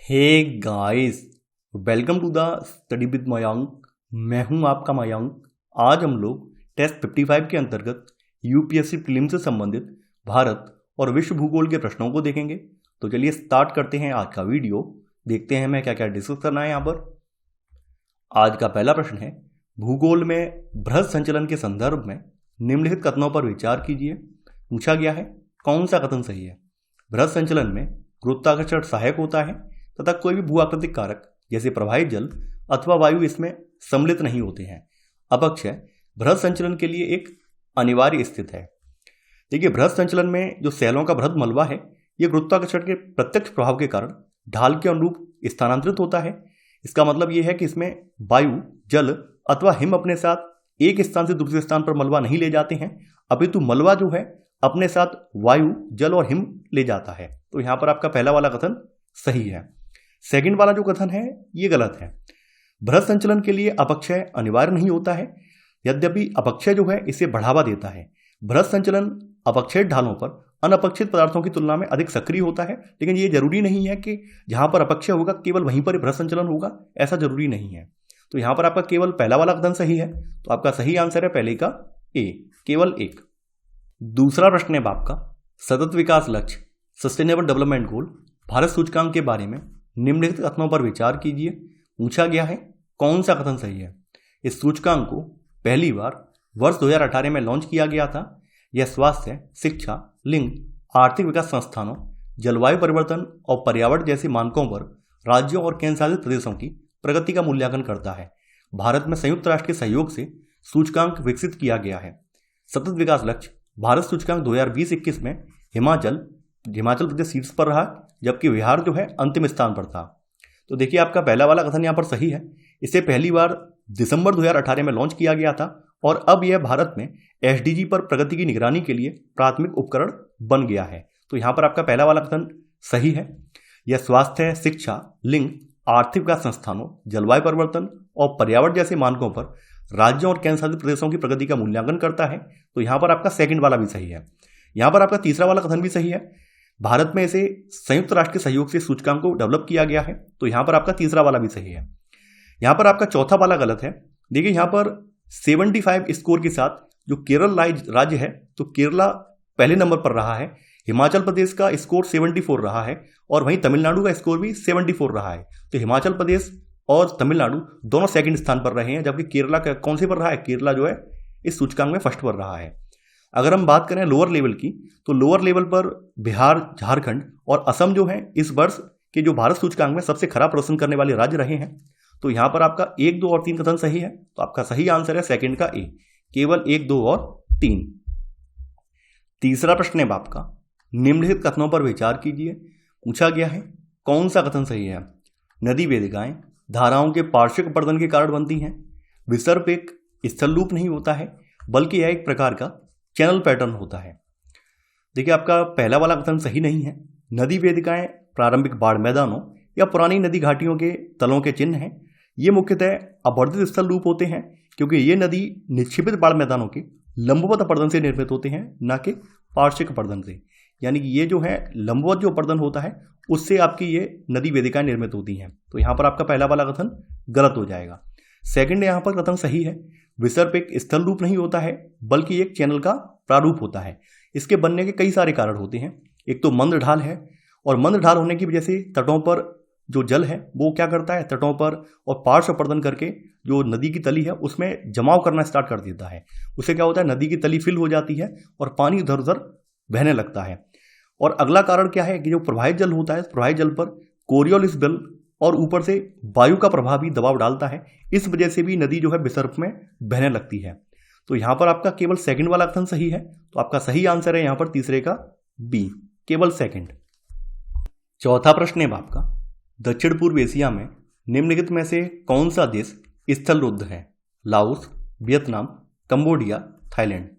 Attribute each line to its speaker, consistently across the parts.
Speaker 1: Hey guys, welcome to the study with Mayank. मैं हूं आपका मयंक। आज हम लोग टेस्ट 55 के अंतर्गत यूपीएससी प्रीलिम्स से संबंधित भारत और विश्व भूगोल के प्रश्नों को देखेंगे। तो चलिए स्टार्ट करते हैं आज का वीडियो। देखते हैं हमें क्या क्या डिस्कस करना है यहाँ पर। आज का पहला प्रश्न है, भूगोल में बृहद संचलन के संदर्भ में निम्नलिखित कथनों पर विचार कीजिए। पूछा गया है कौन सा कथन सही है। बृहद संचलन में गुरुत्वाकर्षण सहायक होता है तथा कोई भी भूआकृतिक कारक जैसे प्रवाहित जल अथवा वायु इसमें सम्मिलित नहीं होते हैं। अपक्षय बृहद संचलन के लिए एक अनिवार्य स्थिति है। देखिए, बृहद संचलन में जो सैलों का बृहद मलबा है यह गुरुत्वाकर्षण के प्रत्यक्ष प्रभाव के कारण ढाल के अनुरूप स्थानांतरित होता है। इसका मतलब यह है कि इसमें वायु, जल अथवा हिम अपने साथ एक स्थान से दूसरे स्थान पर मलबा नहीं ले जाते हैं, अपितु मलबा जो है अपने साथ वायु, जल और हिम ले जाता है। तो यहां पर आपका पहला वाला कथन सही है। सेकंड वाला जो कथन है ये गलत है। बृहद संचलन के लिए अपक्षय अनिवार्य नहीं होता है, यद्यपि अपक्षय जो है इसे बढ़ावा देता है। बृहद संचलन अपक्षय ढालों पर अनअपक्षित पदार्थों की तुलना में अधिक सक्रिय होता है, लेकिन ये जरूरी नहीं है कि जहां पर अपक्षय होगा केवल वहीं पर बृहद संचलन होगा, ऐसा जरूरी नहीं है। तो यहां पर आपका केवल पहला वाला कथन सही है, तो आपका सही आंसर है पहले का ए, केवल एक। दूसरा प्रश्न है आपका, सतत विकास लक्ष्य सस्टेनेबल डेवलपमेंट गोल भारत सूचकांक के बारे में निम्नलिखित कथनों पर विचार कीजिए। पूछा गया है कौन सा कथन सही है। इस सूचकांक को पहली बार वर्ष 2018 में लॉन्च किया गया था। यह स्वास्थ्य, शिक्षा, लिंग, आर्थिक विकास संस्थानों, जलवायु परिवर्तन और पर्यावरण जैसे मानकों पर राज्यों और केंद्र शासित प्रदेशों की प्रगति का मूल्यांकन करता है। भारत में संयुक्त राष्ट्र के सहयोग से सूचकांक विकसित किया गया है। सतत विकास लक्ष्य भारत सूचकांक 2020-21 में हिमाचल प्रदेश शीर्ष पर रहा, जबकि बिहार जो है अंतिम स्थान पर था। तो देखिए, आपका पहला वाला कथन यहाँ पर सही है। इसे पहली बार दिसंबर 2018 में लॉन्च किया गया था और अब यह भारत में एसडीजी पर प्रगति की निगरानी के लिए प्राथमिक उपकरण बन गया है। तो यहाँ पर आपका पहला वाला कथन सही है। यह स्वास्थ्य, शिक्षा, लिंग, आर्थिक विकास संस्थानों, जलवायु परिवर्तन और पर्यावरण जैसे मानकों पर राज्यों और केंद्र शासित प्रदेशों की प्रगति का मूल्यांकन करता है। तो यहाँ पर आपका सेकंड वाला भी सही है। यहाँ पर आपका तीसरा वाला कथन भी सही है। भारत में इसे संयुक्त राष्ट्र के सहयोग से सूचकांक को डेवलप किया गया है। तो यहां पर आपका तीसरा वाला भी सही है। यहां पर आपका चौथा वाला गलत है। देखिए, यहां पर 75 स्कोर के साथ जो केरल राज्य है, तो केरला पहले नंबर पर रहा है। हिमाचल प्रदेश का स्कोर 74 रहा है और वहीं तमिलनाडु का स्कोर भी 74 रहा है। तो हिमाचल प्रदेश और तमिलनाडु दोनों सेकंड स्थान पर रहे हैं, जबकि केरला का कौन से पर रहा है, केरला जो है इस सूचकांक में फर्स्ट पर रहा है। अगर हम बात करें लोअर लेवल की, तो लोअर लेवल पर बिहार, झारखंड और असम जो है इस वर्ष के जो भारत सूचकांक में सबसे खराब प्रदर्शन करने वाले राज्य रहे हैं। तो यहां पर आपका 1, 2 और 3 कथन सही है। तो आपका सही आंसर है सेकंड का ए, केवल 1, 2 और 3। तीसरा प्रश्न है आपका, निम्नलिखित कथनों पर विचार कीजिए। पूछा गया है कौन सा कथन सही है। नदी वेदिकाएं धाराओं के पार्श्विक अपरदन के कारण बनती हैं। विसर्प एक स्थल रूप नहीं होता है, बल्कि यह एक प्रकार का चैनल पैटर्न होता है। देखिए, आपका पहला वाला कथन सही नहीं है। नदी वेदिकाएं प्रारंभिक बाढ़ मैदानों या पुरानी नदी घाटियों के तलों के चिन्ह हैं। ये मुख्यतः अपर्दित स्थल रूप होते हैं, क्योंकि ये नदी निक्षेपित बाढ़ मैदानों के लंबवत अपर्दन से निर्मित होते हैं, न कि पार्श्विक अपर्दन से। यानी कि ये जो है लंबवत जो अपर्दन होता है उससे आपकी ये नदी वेदिकाएं निर्मित होती हैं। तो यहाँ पर आपका पहला वाला कथन गलत हो जाएगा। सेकंड यहाँ पर कथन सही है। विसर्प एक स्थल रूप नहीं होता है, बल्कि एक चैनल का प्रारूप होता है। इसके बनने के कई सारे कारण होते हैं। एक तो मंद ढाल है, और मंद ढाल होने की वजह से तटों पर जो जल है वो क्या करता है, तटों पर और पार्श्व अपर्दन करके जो नदी की तली है उसमें जमाव करना स्टार्ट कर देता है। उससे क्या होता है, नदी की तली फिल हो जाती है और पानी इधर उधर बहने लगता है। और अगला कारण क्या है कि जो प्रवाहित जल होता है, प्रवाहित जल पर कोरियोलिस बल और ऊपर से वायु का प्रभाव भी दबाव डालता है। इस वजह से भी नदी जो है विसर्प में बहने लगती है। तो यहां पर आपका केवल सेकंड वाला कथन सही है। तो आपका सही आंसर है यहां पर तीसरे का बी, केवल सेकंड। चौथा प्रश्न है आपका, दक्षिण पूर्व एशिया में निम्नलिखित में से कौन सा देश स्थलरुद्ध है। Laos, Vietnam, Cambodia, Thailand.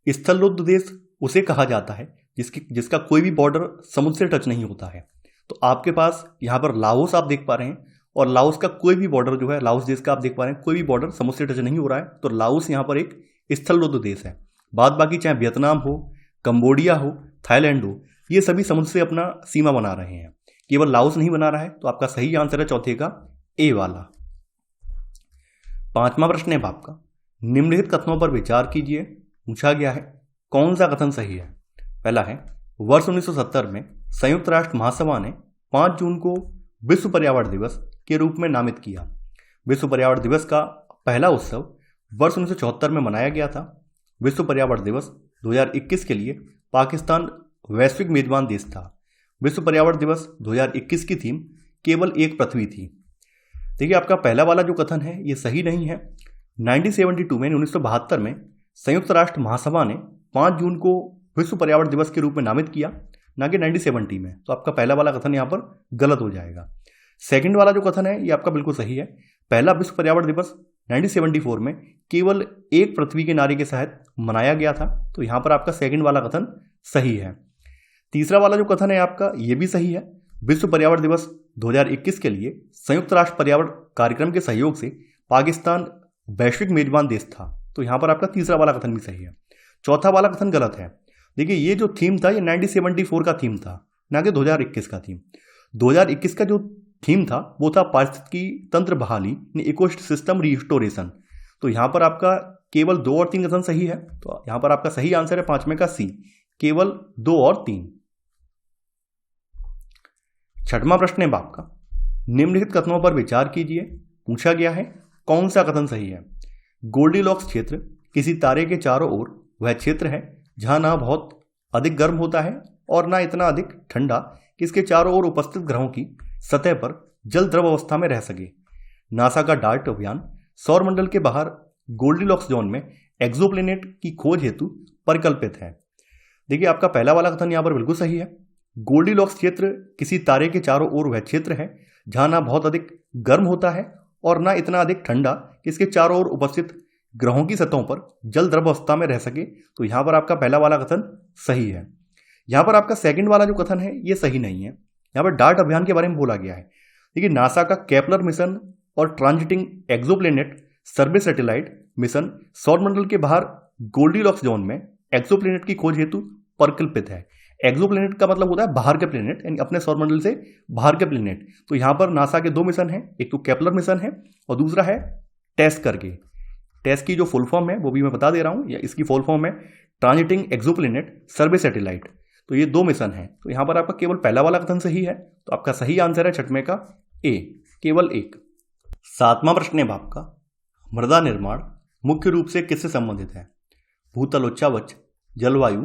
Speaker 1: स्थलरुद्ध देश उसे कहा जाता है जिसका कोई भी बॉर्डर समुद्र से टच नहीं होता है। तो आपके पास यहाँ पर लाओस आप देख पा रहे हैं, और लाओस का कोई भी बॉर्डर जो है, लाओस देश का आप देख पा रहे हैं कोई भी बॉर्डर समुद्र से टच नहीं हो रहा है। तो लाओस यहाँ पर एक स्थलरुद्ध देश है। बाद बाकी चाहे वियतनाम हो, कंबोडिया हो, थाईलैंड हो, ये सभी समुद्र से अपना सीमा बना रहे हैं। केवल लाओस नहीं बना रहा है, तो आपका सही आंसर है चौथे का ए वाला। पांचवा प्रश्न है आपका, निम्नलिखित कथनों पर विचार कीजिए। पूछा गया है कौन सा कथन सही है। पहला है, वर्ष 1970 में संयुक्त राष्ट्र महासभा ने 5 जून को विश्व पर्यावरण दिवस के रूप में नामित किया। विश्व पर्यावरण दिवस का पहला उत्सव वर्ष 1974 में मनाया गया था। विश्व पर्यावरण दिवस 2021 के लिए पाकिस्तान वैश्विक मेजबान देश था। विश्व पर्यावरण दिवस 2021 की थीम केवल एक पृथ्वी थी। देखिए, आपका पहला वाला जो कथन है ये सही नहीं है। 1972 में 1972 में संयुक्त राष्ट्र महासभा ने 5 जून को विश्व पर्यावरण दिवस के रूप में नामित किया, ना कि 1970 में। तो आपका पहला वाला कथन यहाँ पर गलत हो जाएगा। सेकंड वाला जो कथन है ये आपका बिल्कुल सही है। पहला विश्व पर्यावरण दिवस 1974 में केवल एक पृथ्वी के नारे के तहत मनाया गया था, तो यहाँ पर आपका सेकंड वाला कथन सही है। तीसरा वाला जो कथन है आपका ये भी सही है। विश्व पर्यावरण दिवस 2021 के लिए संयुक्त राष्ट्र पर्यावरण कार्यक्रम के सहयोग से पाकिस्तान वैश्विक मेजबान देश था, तो यहाँ पर आपका तीसरा वाला कथन भी सही है। चौथा वाला कथन गलत है। देखिए, ये जो थीम था ये 1974 का थीम था, ना कि 2021 का थीम। 2021 का जो थीम था वो था पारिस्थितिकी तंत्र बहाली, इकोसिस्टम रिस्टोरेशन। तो यहाँ पर आपका केवल 2 और 3 कथन सही है, तो यहाँ पर आपका सही आंसर है 5वें का सी, केवल 2 और 3। छठवां प्रश्न है आपका, निम्नलिखित कथनों पर विचार कीजिए। पूछा गया है कौन सा कथन सही है। गोल्डीलॉक्स क्षेत्र किसी तारे के चारों ओर वह क्षेत्र है जहां ना बहुत अधिक गर्म होता है और ना इतना अधिक ठंडा कि इसके चारों ओर उपस्थित ग्रहों की सतह पर जल द्रव अवस्था में रह सके। नासा का डार्ट अभियान सौरमंडल के बाहर गोल्डीलॉक्स जोन में एक्सोप्लैनेट की खोज हेतु परिकल्पित है। देखिए, आपका पहला वाला कथन यहाँ पर बिल्कुल सही है। गोल्डीलॉक्स क्षेत्र किसी तारे के चारों ओर वह क्षेत्र है जहां ना बहुत अधिक गर्म होता है और ना इतना अधिक ठंडा कि इसके चारों ओर उपस्थित ग्रहों की सतहों पर जल द्रव अवस्था में रह सके। तो यहाँ पर आपका पहला वाला कथन सही है। यहाँ पर आपका सेकंड वाला जो कथन है ये सही नहीं है। यहाँ पर डार्ट अभियान के बारे में बोला गया है। देखिए, नासा का केपलर मिशन और transiting exoplanet survey satellite mission सौरमंडल के बाहर गोल्डीलॉक्स जोन में एक्सोप्लैनेट की खोज हेतु परिकल्पित है। एक्सोप्लैनेट का मतलब होता है बाहर के प्लेनेट, यानी अपने सौरमंडल से बाहर के प्लेनेट। तो यहाँ पर नासा के 2 मिशन हैं, एक तो केपलर मिशन है और दूसरा है टेस्ट करके। टेस्ट की जो फुल फॉर्म है वो भी मैं बता दे रहा हूँ, या इसकी फुल फॉर्म है ट्रांजिटिंग एक्सोप्लैनेट सर्वे सैटेलाइट। तो ये 2 मिशन है, तो यहाँ पर आपका केवल पहला वाला कथन सही है, तो आपका सही आंसर है छठवें का ए, केवल 1। सातवां प्रश्न है आपका, मृदा निर्माण मुख्य रूप से किससे संबंधित है। भूतल उच्चावच, जलवायु,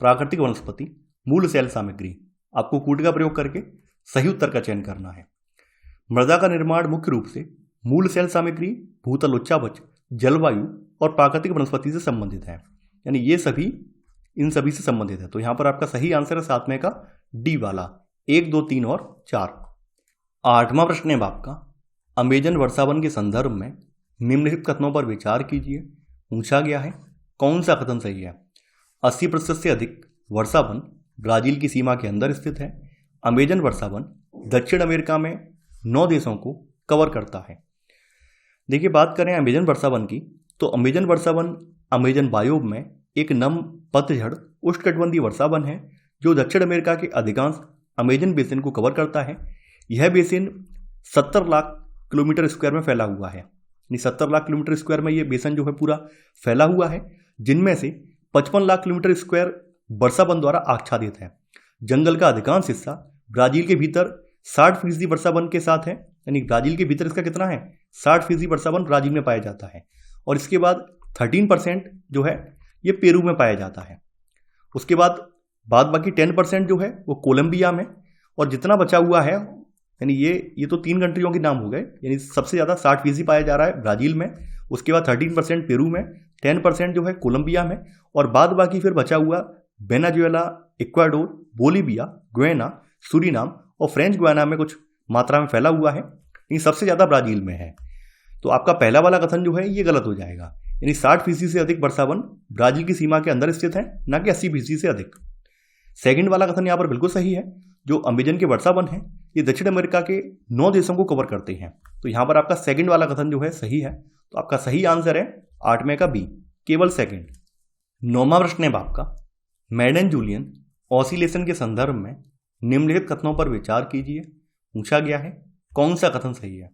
Speaker 1: प्राकृतिक वनस्पति, मूल सेल सामग्री। आपको कूट का प्रयोग करके सही उत्तर का चयन करना है। मृदा का निर्माण मुख्य रूप से मूल सेल सामग्री, भूतल उच्चावच, जलवायु और प्राकृतिक वनस्पति से संबंधित है, यानी ये सभी इन सभी से संबंधित है। तो यहाँ पर आपका सही आंसर है 7वें का डी वाला, 1, 2, 3 और 4। आठवां प्रश्न है आपका, अमेजन वर्षावन के संदर्भ में निम्नलिखित कथनों पर विचार कीजिए। पूछा गया है कौन सा कथन सही है। 80% से अधिक वर्षावन ब्राजील की सीमा के अंदर स्थित है। अमेजन वर्षावन दक्षिण अमेरिका में 9 देशों को कवर करता है। देखिए, बात करें अमेजन वर्षावन की, तो अमेजन वर्षावन अमेजन बायोम में एक नम पतझड़ उष्णकटिबंधीय वर्षावन है जो दक्षिण अमेरिका के अधिकांश अमेजन बेसिन को कवर करता है। यह बेसिन 70 लाख किलोमीटर स्क्वायर में फैला हुआ है, यानी 70 लाख किलोमीटर स्क्वायर में ये बेसिन जो है पूरा फैला हुआ है, जिनमें से 55 लाख किलोमीटर स्क्वायर वर्षावन द्वारा आच्छादित है। जंगल का अधिकांश हिस्सा ब्राजील के भीतर 60% वर्षावन के साथ है, यानी ब्राजील के भीतर इसका कितना है 60% वर्षावन ब्राजील में पाया जाता है। और इसके बाद 13% जो है ये पेरू में पाया जाता है। उसके बाद बाकी 10% जो है वो कोलंबिया में, और जितना बचा हुआ है, यानी ये तो 3 कंट्रियों के नाम हो गए, यानी सबसे ज़्यादा 60% पाया जा रहा है ब्राजील में, उसके बाद 13% पेरू में, 10% जो है कोलंबिया में, और बाकी फिर बचा हुआ Venezuela, Ecuador, Bolivia, Guyana, Suriname और फ्रेंच गुयाना में कुछ मात्रा में फैला हुआ है, यानी सबसे ज़्यादा ब्राजील में है। तो आपका पहला वाला कथन जो है ये गलत हो जाएगा, यानी 60% से अधिक वर्षावन ब्राजील की सीमा के अंदर स्थित है, ना कि 80% से अधिक। सेकंड वाला कथन यहाँ पर बिल्कुल सही है। जो अमेजन के वर्षावन है ये दक्षिण अमेरिका के 9 देशों को कवर करते हैं, तो यहाँ पर आपका सेकंड वाला कथन जो है सही है। तो आपका सही आंसर है 8वें का बी, केवल सेकंड। 9वां प्रश्न है आपका, मैडन जूलियन ऑसिलेशन के संदर्भ में निम्नलिखित कथनों पर विचार कीजिए। पूछा गया है कौन सा कथन सही है।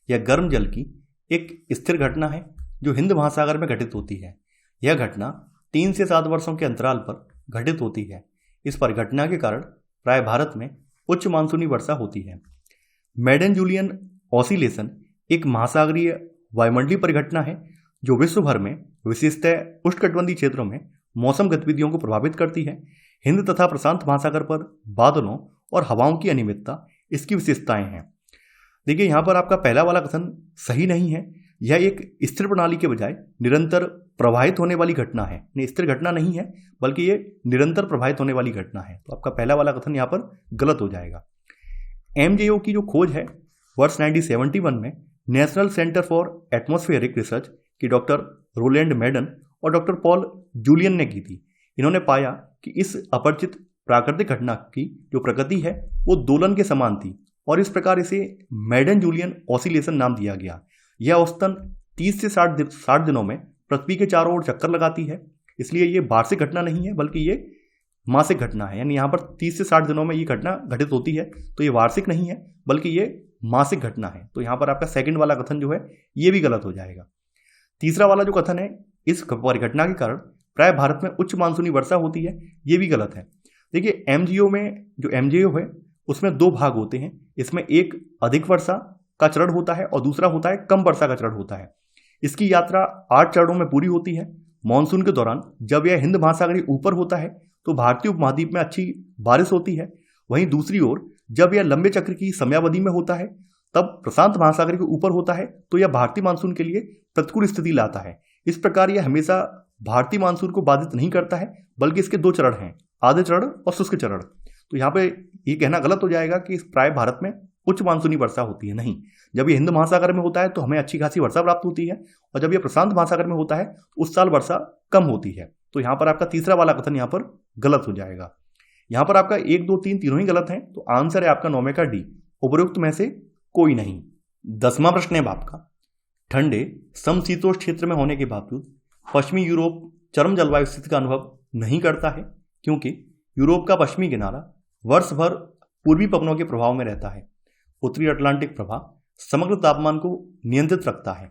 Speaker 1: यह गर्म जल की एक स्थिर घटना है जो हिंद महासागर में घटित होती है। यह घटना 3 से 7 वर्षों के अंतराल पर घटित होती है। इस परिघटना के कारण प्राय भारत में उच्च मानसूनी वर्षा होती है। मैडन जूलियन ऑसिलेशन एक महासागरीय वायुमंडलीय परिघटना है जो विश्व भर में विशेषतः उष्णकटिबंधीय क्षेत्रों में मौसम गतिविधियों को प्रभावित करती है। हिंद तथा प्रशांत महासागर पर बादलों और हवाओं की अनियमितता इसकी विशेषताएं हैं। देखिए यहाँ पर आपका पहला वाला कथन सही नहीं है। यह एक स्थिर प्रणाली के बजाय निरंतर प्रवाहित होने वाली घटना है। स्थिर घटना नहीं है बल्कि ये निरंतर प्रवाहित होने वाली घटना है। तो आपका पहला वाला कथन यहाँ पर गलत हो जाएगा। MJO की जो खोज है वर्ष 1971 में national centre for atmospheric research की डॉक्टर रोलैंड मैडन और डॉक्टर पॉल जूलियन ने की थी। इन्होंने पाया कि इस अपरिचित प्राकृतिक घटना की जो प्रकृति है वो दोलन के समान थी और इस प्रकार इसे मैडन जूलियन ऑसिलेशन नाम दिया गया। यह औसतन 30 से 60 दिनों में पृथ्वी के चारों ओर चक्कर लगाती है। इसलिए ये वार्षिक घटना नहीं है बल्कि ये मासिक घटना है। यानी यहाँ पर 30 से 60 दिनों में ये घटना घटित होती है। तो ये वार्षिक नहीं है बल्कि ये मासिक घटना है। तो यहाँ पर आपका सेकंड वाला कथन जो है ये भी गलत हो जाएगा। तीसरा वाला जो कथन है इस परिघटना के कारण प्राय भारत में उच्च मानसूनी वर्षा होती है, ये भी गलत है। देखिए MJO में जो MJO है उसमें 2 भाग होते हैं। इसमें एक अधिक वर्षा का चरण होता है और दूसरा होता है कम वर्षा का चरण होता है। इसकी यात्रा 8 चरणों में पूरी होती है। मानसून के दौरान जब यह हिंद महासागर के ऊपर होता है तो भारतीय उपमहाद्वीप में अच्छी बारिश होती है। वहीं दूसरी ओर जब यह लंबे चक्र की समयावधि में होता है तब प्रशांत महासागर के ऊपर होता है तो यह भारतीय मानसून के लिए प्रतिकूल स्थिति लाता है। इस प्रकार यह हमेशा भारतीय मानसून को बाधित नहीं करता है बल्कि इसके 2 चरण हैं, आधे चरण और शुष्क चरण। तो यहाँ पे ये कहना गलत हो जाएगा कि प्राय भारत में उच्च मानसूनी वर्षा होती है। नहीं, जब ये हिंद महासागर में होता है तो हमें अच्छी खासी वर्षा प्राप्त होती है और जब ये प्रशांत महासागर में होता है तो उस साल वर्षा कम होती है। तो यहाँ पर आपका तीसरा वाला कथन यहाँ पर गलत हो जाएगा। यहाँ पर आपका 1, 2, 3 तीनों ही गलत हैं। तो आंसर है आपका 9 का डी, उपरोक्त में से कोई नहीं। 10वां प्रश्न है आपका, ठंडे समशीतोष्ण क्षेत्र में होने के बावजूद पश्चिमी यूरोप चरम जलवायु स्थिति का अनुभव नहीं करता है क्योंकि यूरोप का पश्चिमी किनारा वर्ष भर पूर्वी पवनों के प्रभाव में रहता है। उत्तरी अटलांटिक प्रभाव समग्र तापमान को नियंत्रित रखता है।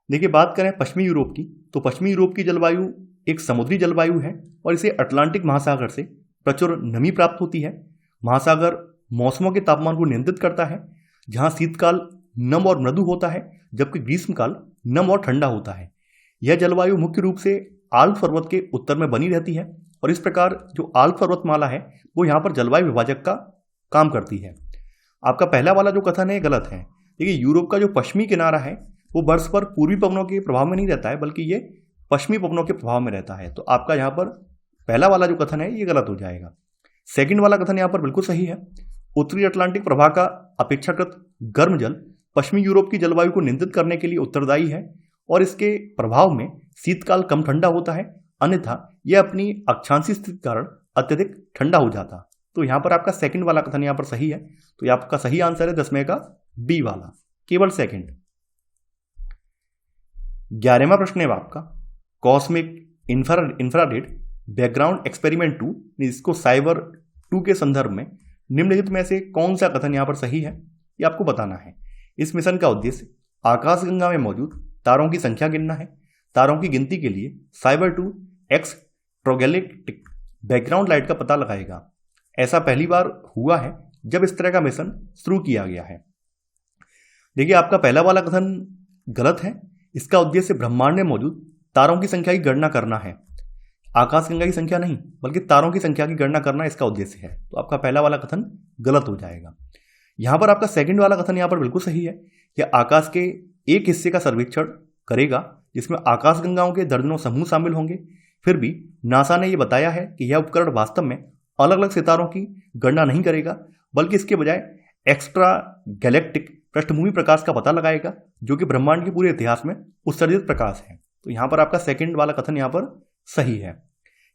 Speaker 1: देखिए बात करें पश्चिमी यूरोप की तो पश्चिमी यूरोप की जलवायु एक समुद्री जलवायु है और इसे अटलांटिक महासागर से प्रचुर नमी प्राप्त होती है। महासागर मौसमों के तापमान को नियंत्रित करता है, जहां शीतकाल नम और मृदु होता है जबकि ग्रीष्मकाल नम और ठंडा होता है। यह जलवायु मुख्य रूप से आल्प पर्वत के उत्तर में बनी रहती है और इस प्रकार जो आल्प पर्वतमाला है वो यहाँ पर जलवायु विभाजक का काम करती है। आपका पहला वाला जो कथन है गलत है। देखिए यूरोप का जो पश्चिमी किनारा है वो वर्ष भर पूर्वी पवनों के प्रभाव में नहीं रहता है बल्कि ये पश्चिमी पवनों के प्रभाव में रहता है। तो आपका यहाँ पर पहला वाला जो कथन है ये गलत हो जाएगा। सेकंड वाला कथन यहाँ पर बिल्कुल सही है। उत्तरी अटलांटिक प्रभाव का अपेक्षाकृत गर्म जल पश्चिमी यूरोप की जलवायु को नियंत्रित करने के लिए उत्तरदायी है और इसके प्रभाव में शीतकाल कम ठंडा होता है, अन्यथा यह अपनी अक्षांशीय स्थिति के कारण अत्यधिक ठंडा हो जाता। तो यहाँ पर आपका सेकंड वाला कथन यहाँ पर सही है। तो यह आपका सही आंसर है 10वें का बी वाला, केवल सेकंड। 11वां प्रश्न है आपका, कॉस्मिक इंफ्रारेड बैकग्राउंड एक्सपेरिमेंट 2, इसको साइबर 2 के संदर्भ में निम्नलिखित में से कौन सा कथन यहाँ पर सही है ये आपको बताना है। इस मिशन का उद्देश्य आकाशगंगा में मौजूद तारों की संख्या गिनना है। तारों की गिनती के लिए साइबर 2 एक्सट्रोगैलेक्टिक बैकग्राउंड लाइट का पता लगाएगा। ऐसा पहली बार हुआ है जब इस तरह का मिशन शुरू किया गया है। देखिए आपका पहला वाला कथन गलत है। इसका उद्देश्य ब्रह्मांड में मौजूद तारों की संख्या की गणना करना है, आकाशगंगा की संख्या नहीं बल्कि तारों की संख्या की गणना करना इसका उद्देश्य है। तो आपका पहला वाला कथन गलत हो जाएगा। यहाँ पर आपका सेकंड वाला कथन यहाँ पर बिल्कुल सही है। यह आकाश के एक हिस्से का सर्वेक्षण करेगा जिसमें आकाशगंगाओं के दर्जनों समूह शामिल होंगे। फिर भी नासा ने यह बताया है कि यह उपकरण वास्तव में अलग अलग सितारों की गणना नहीं करेगा बल्कि इसके बजाय एक्स्ट्रा गैलेक्टिक पृष्ठभूमि प्रकाश का पता लगाएगा जो कि ब्रह्मांड के पूरे इतिहास में उत्सर्जित प्रकाश है। तो यहाँ पर आपका सेकंड वाला कथन यहाँ पर सही है।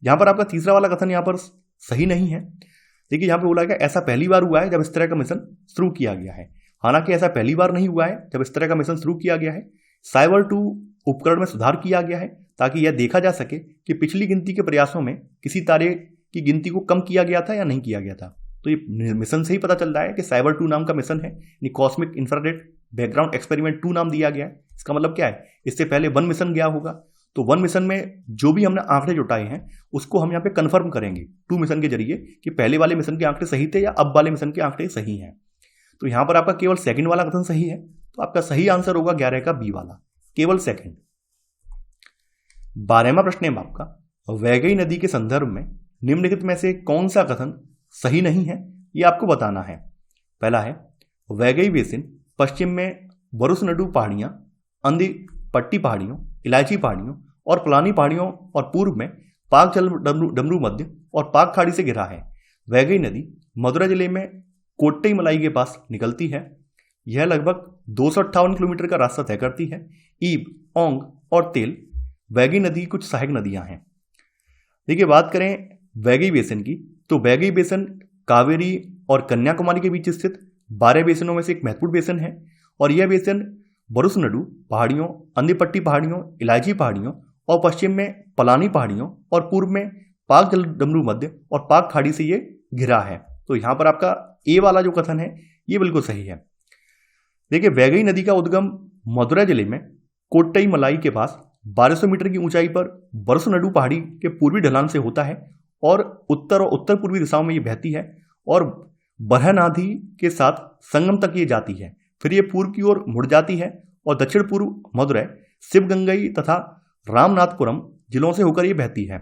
Speaker 1: यहाँ पर आपका तीसरा वाला कथन यहाँ पर सही नहीं है। देखिए यहाँ पर बोला गया ऐसा पहली बार हुआ है जब इस तरह का मिशन शुरू किया गया है। हालांकि ऐसा पहली बार नहीं हुआ है जब इस तरह का मिशन शुरू किया गया है। साइबर 2 उपकरण में सुधार किया गया है ताकि यह देखा जा सके कि पिछली गिनती के प्रयासों में किसी तारे की गिनती को कम किया गया था या नहीं किया गया था। तो ये मिशन से ही पता चल रहा है कि साइबर 2 नाम का मिशन है, यानी कॉस्मिक इंफ्रारेड बैकग्राउंड एक्सपेरिमेंट 2 नाम दिया गया है। इसका मतलब क्या है, इससे पहले 1 मिशन गया होगा, तो 1 मिशन में जो भी हमने आंकड़े जुटाए हैं उसको हम यहाँ पे कंफर्म करेंगे 2 मिशन के जरिए कि पहले वाले मिशन के आंकड़े सही थे या अब वाले मिशन के आंकड़े सही हैं। तो यहाँ पर आपका केवल सेकंड वाला कथन सही है, तो आपका सही आंसर होगा 11 का बी वाला, केवल सेकंड। 12वां प्रश्न है आपका, वैगई नदी के संदर्भ में निम्नलिखित में से कौन सा कथन सही नहीं है, ये आपको बताना है। पहला है, वैगई बेसिन पश्चिम में बरुसनडू पहाड़ियां, अंधी पट्टी पहाड़ियों, इलायची पहाड़ियों और पलानी पहाड़ियों और पूर्व में पाक जल डमरू मध्य और पाक खाड़ी से घिरा है। वैगई नदी मदुरै जिले में कोट्टई मलाई के पास निकलती है। यह लगभग 258 किलोमीटर का रास्ता तय करती है। ईब, ओंग और तेल वैगई नदी की कुछ सहायक नदियां हैं। देखिए, बात करें वैगई बेसिन की, तो वैगई बेसिन कावेरी और कन्याकुमारी के बीच स्थित 12 बेसिनों में से एक महत्वपूर्ण बेसिन है और यह बेसिन बरुसनडू पहाड़ियों, अंधीपट्टी पहाड़ियों, इलायची पहाड़ियों और पश्चिम में पलानी पहाड़ियों और पूर्व में पाक जल डमरू मध्य और पाक खाड़ी से ये घिरा है। तो यहाँ पर आपका ए वाला जो कथन है ये बिल्कुल सही है। देखिए, वैगई नदी का उद्गम मदुरै जिले में कोट्टई मलाई के पास 1200 मीटर की ऊंचाई पर बरुसनडू पहाड़ी के पूर्वी ढलान से होता है और उत्तर पूर्वी दिशाओं में ये बहती है और बरहनाधी के साथ संगम तक ये जाती है। फिर ये पूर्व की ओर मुड़ जाती है और दक्षिण पूर्व मदुरै, शिवगंगई तथा रामनाथपुरम जिलों से होकर ये बहती है।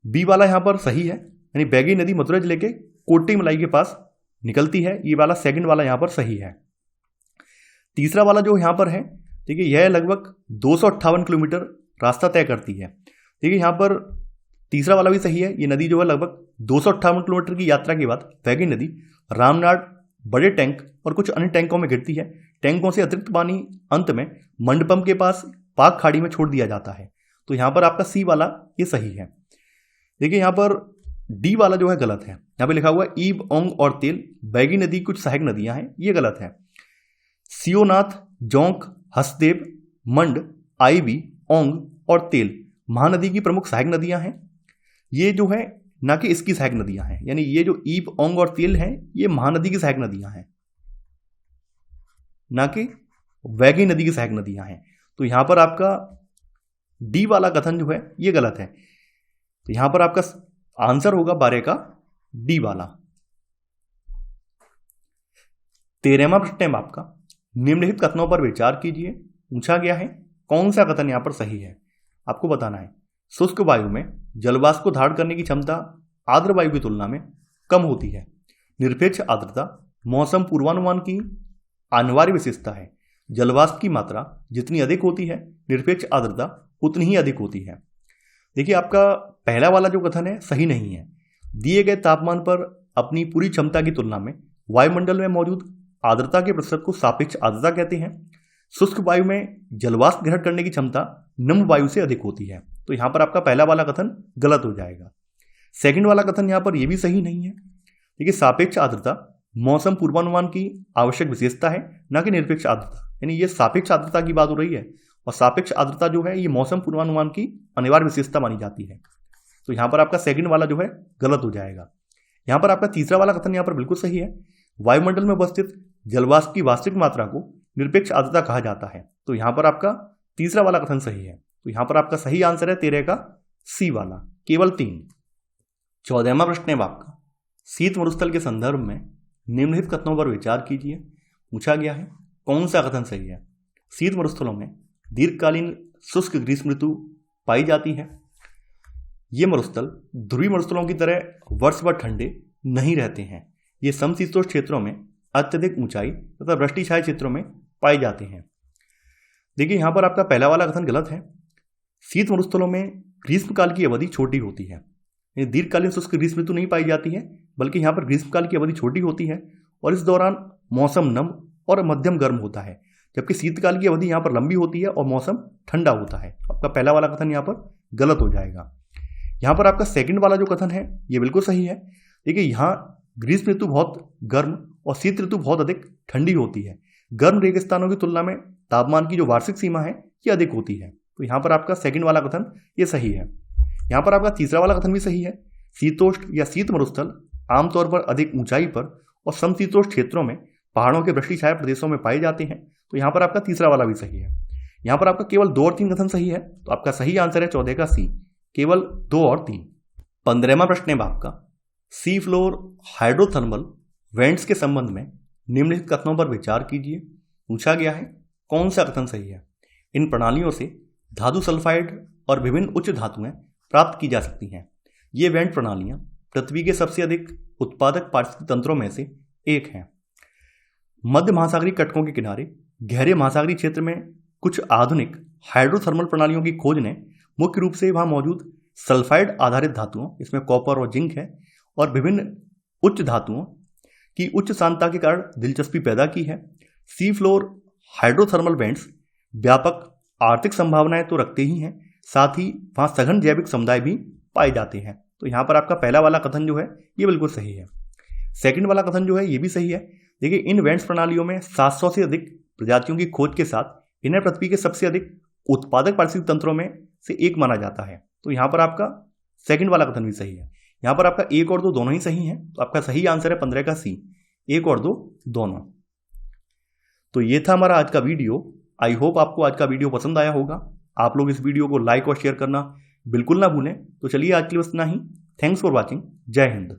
Speaker 1: बी वाला यहाँ पर सही है, यानी वैगई नदी मदुरै जिले के कोट्टई मलाई के पास निकलती है। ये वाला सेकंड वाला यहाँ पर सही है। तीसरा वाला जो यहाँ पर है, देखिए, यह लगभग 258 किलोमीटर रास्ता तय करती है। देखिए, यहाँ पर तीसरा वाला भी सही है। ये नदी जो है लगभग 258 किलोमीटर की यात्रा के बाद वैगई नदी रामनाथ, बड़े टैंक और कुछ अन्य टैंकों में गिरती है। टैंकों से अतिरिक्त पानी अंत में मंडपम के पास पाक खाड़ी में छोड़ दिया जाता है। तो यहाँ पर आपका सी वाला ये सही है। देखिए, यहाँ पर डी वाला जो है गलत है। यहाँ पे लिखा हुआ है ईब, ओंग और तेल वैगई नदी की कुछ सहायक नदियां हैं, ये गलत है। सियोनाथ, जोंक, हसदेव, मंड, आईबी, ओंग और तेल महानदी की प्रमुख सहायक नदियां हैं। ये जो है ना कि इसकी सहायक नदियां हैं, यानी ये जो ईब, ओंग और तेल हैं ये महानदी की सहायक नदियां हैं, ना कि वैगई नदी की सहायक नदियां हैं। तो यहां पर आपका डी वाला कथन जो है ये गलत है। तो यहां पर आपका आंसर होगा 12 का डी वाला। 13वां प्रश्न है आपका, निम्नलिखित कथनों पर विचार कीजिए। पूछा गया है कौन सा कथन यहां पर सही है, आपको बताना है। शुष्क वायु में जलवाष्प को धारण करने की क्षमता आर्द्र वायु की तुलना में कम होती है। निरपेक्ष आर्द्रता मौसम पूर्वानुमान की अनिवार्य विशेषता है। जलवाष्प की मात्रा जितनी अधिक होती है, निरपेक्ष आर्द्रता उतनी ही अधिक होती है। देखिए, आपका पहला वाला जो कथन है सही नहीं है। दिए गए तापमान पर अपनी पूरी क्षमता की तुलना में वायुमंडल में मौजूद आर्द्रता के प्रतिशत को सापेक्ष आर्द्रता कहते हैं। शुष्क वायु में जलवाष्प ग्रहण करने की क्षमता नम्र वायु से अधिक होती है। तो यहां पर आपका पहला वाला कथन गलत हो जाएगा। सेकंड वाला कथन यहां पर यह भी सही नहीं है। देखिए, सापेक्ष आर्द्रता मौसम पूर्वानुमान की आवश्यक विशेषता है, न कि निरपेक्ष आर्द्रता। यानी ये सापेक्ष आर्द्रता की बात हो रही है और सापेक्ष आर्द्रता जो है ये मौसम पूर्वानुमान की अनिवार्य विशेषता मानी जाती है। तो यहां पर आपका सेकंड वाला जो है गलत हो जाएगा। यहां पर आपका तीसरा वाला कथन यहां पर बिल्कुल सही है। वायुमंडल में उपस्थित जलवाष्प की वास्तविक मात्रा को निरपेक्ष आर्द्रता कहा जाता है। तो यहां पर आपका तीसरा वाला कथन सही है। तो यहां पर आपका सही आंसर है 13 का सी वाला, केवल 3। 14वां प्रश्न है आपका, शीत मरुस्थल के संदर्भ में निम्नलिखित कथनों पर विचार कीजिए। पूछा गया है कौन सा कथन सही है। शीत मरुस्थलों में दीर्घकालीन शुष्क ग्रीष्म ऋतु पाई जाती है। ये मरुस्थल ध्रुवीय मरुस्थलों की तरह वर्ष भर ठंडे नहीं रहते हैं। ये समशीतोष्ण क्षेत्रों में अत्यधिक ऊंचाई तथा वृष्टि छाये क्षेत्रों में पाए जाते हैं। देखिए, यहां पर आपका पहला वाला कथन गलत है। शीत मरुस्थलों में ग्रीष्मकाल की अवधि छोटी होती है। दीर्घकालीन शुष्क ग्रीष्म ऋतु नहीं पाई जाती है, बल्कि यहाँ पर ग्रीष्मकाल की अवधि छोटी होती है और इस दौरान मौसम नम और मध्यम गर्म होता है, जबकि शीतकाल की अवधि यहाँ पर लंबी होती है और मौसम ठंडा होता है। तो आपका पहला वाला कथन यहाँ पर गलत हो जाएगा। यहाँ पर आपका सेकंड वाला जो कथन है ये बिल्कुल सही है। देखिए, यहाँ ग्रीष्म ऋतु बहुत गर्म और शीत ऋतु बहुत अधिक ठंडी होती है। गर्म रेगिस्तानों की तुलना में तापमान की जो वार्षिक सीमा है ये अधिक होती है। तो यहाँ पर आपका सेकंड वाला कथन ये सही है। यहाँ पर आपका तीसरा वाला कथन भी सही है। शीतोष्ण या शीत मरुस्थल आमतौर पर अधिक ऊंचाई पर और समशीतोष्ण क्षेत्रों में पहाड़ों के वृष्टि छाया प्रदेशों में पाए जाते हैं। तो यहाँ पर आपका तीसरा वाला भी सही है। यहाँ पर आपका केवल 2 और 3 कथन सही है, तो आपका सही आंसर है 14 का सी, केवल 2 और 3। 15वां प्रश्न है आपका, सी फ्लोर हाइड्रोथर्मल वेंट्स के संबंध में निम्नलिखित कथनों पर विचार कीजिए। पूछा गया है कौन सा कथन सही है। इन प्रणालियों से धातु सल्फाइड और विभिन्न उच्च धातुएं प्राप्त की जा सकती हैं। ये वेंट प्रणालियां पृथ्वी के सबसे अधिक उत्पादक पारिस्थितिक तंत्रों में से एक हैं। मध्य महासागरीय तटों के किनारे गहरे महासागरीय क्षेत्र में कुछ आधुनिक हाइड्रोथर्मल प्रणालियों की खोज ने मुख्य रूप से वहां मौजूद सल्फाइड आधारित धातुओं, इसमें कॉपर और जिंक है, और विभिन्न उच्च धातुओं की उच्च सांद्रता के कारण दिलचस्पी पैदा की है। सी फ्लोर हाइड्रोथर्मल वेंट्स व्यापक आर्थिक संभावनाएं तो रखते ही हैं, साथ ही वहां सघन जैविक समुदाय भी पाए जाते हैं। तो यहाँ पर आपका पहला वाला कथन जो है ये बिल्कुल सही है। सेकंड वाला कथन जो है ये भी सही है। देखिए, इन वेंट्स प्रणालियों में 700 से अधिक प्रजातियों की खोज के साथ इन्हें पृथ्वी के सबसे अधिक उत्पादक पारिस्थितिक तंत्रों में से एक माना जाता है। तो यहाँ पर आपका सेकंड वाला कथन भी सही है। यहाँ पर आपका 1 और 2 दोनों ही सही हैं, तो आपका सही आंसर है 15 का सी, 1 और 2 दोनों। तो ये था हमारा आज का वीडियो। आई होप आपको आज का वीडियो पसंद आया होगा। आप लोग इस वीडियो को लाइक और शेयर करना बिल्कुल ना भूलें। तो चलिए आज के लिए बस इतना ही। Thanks for watching. जय हिंद।